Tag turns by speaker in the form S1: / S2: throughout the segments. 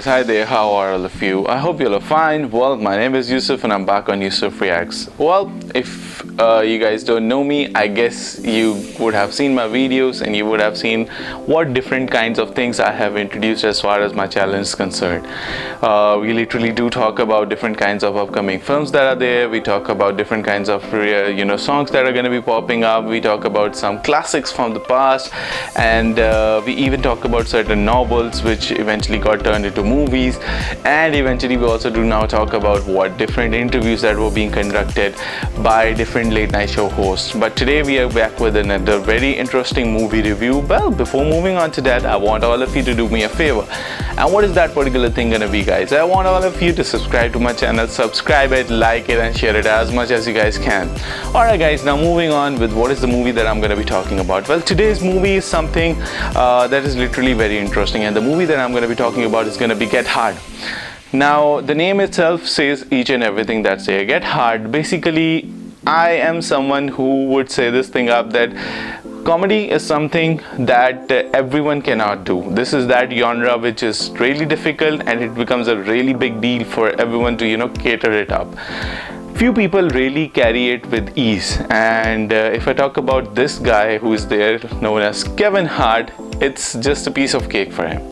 S1: guys, hi there, how are all of you? I hope you all are fine. Well, my name is Yusuf and I'm back on Yusuf Reacts. Well, if you guys don't know me, I guess you would have seen my videos and you would have seen what different kinds of things I have introduced as far as my channel is concerned. We literally do talk about different kinds of upcoming films that are there. We talk about different kinds of songs that are going to be popping up. We talk about some classics from the past, and we even talk about certain novels which eventually got turned into movies, and eventually we also do now talk about what different interviews that were being conducted by different late night show hosts. But today we are back with another very interesting movie review. Well, before moving on to that, I want all of you to do me a favor. And what is that particular thing gonna be, guys? I want all of you to subscribe to my channel, subscribe it, like it, and share it as much as you guys can. Alright guys, now moving on with what is the movie that I'm gonna be talking about. Well, today's movie is something that is literally very interesting, and the movie that I'm going to be talking about is going to be Get Hard. Now, the name itself says each and everything that's there. Get Hard. Basically, I am someone who would say this thing up that comedy is something that everyone cannot do. This is that genre which is really difficult, and it becomes a really big deal for everyone to cater it up. Few people really carry it with ease, and if I talk about this guy who is there known as Kevin Hart, it's just a piece of cake for him,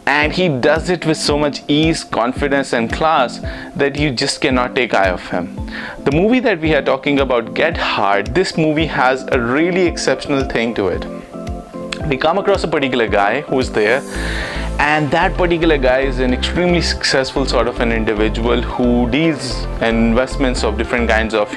S1: and he does it with so much ease, confidence and class that you just cannot take eye off him. The movie that we are talking about, Get Hard, this movie has a really exceptional thing to it. We come across a particular guy who is there, and that particular guy is an extremely successful sort of an individual who deals in investments of different kinds of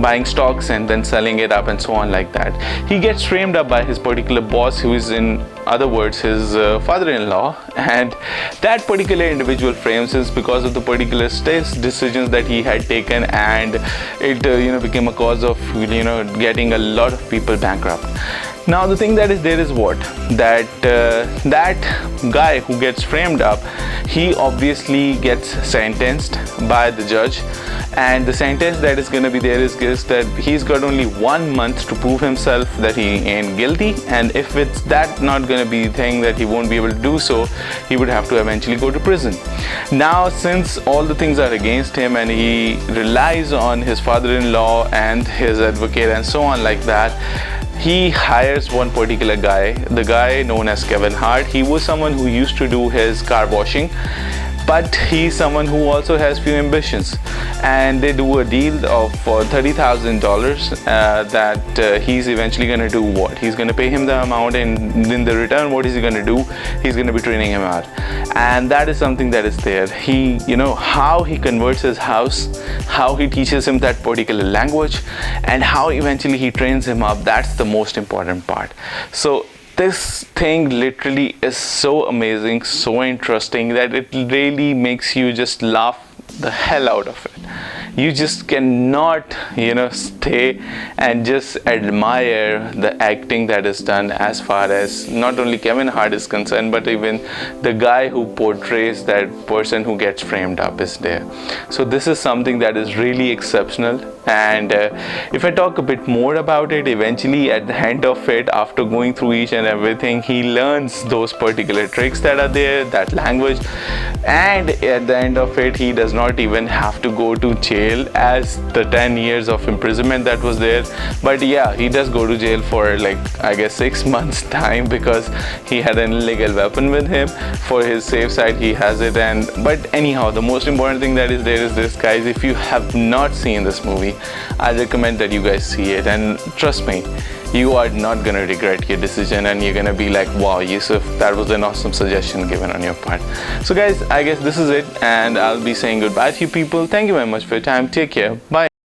S1: buying stocks and then selling it up and so on like that. He gets framed up by his particular boss, who is in other words his father-in-law, and that particular individual frames us because of the particular decisions that he had taken, and it became a cause of getting a lot of people bankrupt. Now the thing that is there is what that guy who gets framed up, he obviously gets sentenced by the judge, and the sentence that is going to be there is that he's got only 1 month to prove himself that he ain't guilty, and if it's that not going to be the thing that he won't be able to do so, he would have to eventually go to prison. Now, since all the things are against him and he relies on his father-in-law and his advocate and so on like that, he hires one particular guy, the guy known as Kevin Hart. He was someone who used to do his car washing, but he's someone who also has few ambitions, and they do a deal of $30,000 that he's eventually going to do what? He's going to pay him the amount, and in the return, what is he going to do? He's going to be training him out, and that is something that is there. He, how he converts his house, how he teaches him that particular language, and how eventually he trains him up. That's the most important part. So this thing literally is so amazing, so interesting, that it really makes you just laugh the hell out of it. You just cannot stay and just admire the acting that is done, as far as not only Kevin Hart is concerned, but even the guy who portrays that person who gets framed up is there. So this is something that is really exceptional, and if I talk a bit more about it, eventually at the end of it, after going through each and everything, he learns those particular tricks that are there, that language, and at the end of it, he does not even have to go to jail as the 10 years of imprisonment that was there. But yeah, he does go to jail for I guess 6 months time, because he had an illegal weapon with him. For his safe side, he has it. But anyhow, the most important thing that is there is this, guys. If you have not seen this movie, I recommend that you guys see it, and trust me, you are not gonna regret your decision, and you're gonna be like, wow, Yusuf, that was an awesome suggestion given on your part. So guys, I guess this is it, and I'll be saying goodbye to you people. Thank you very much for your time. Take care. Bye.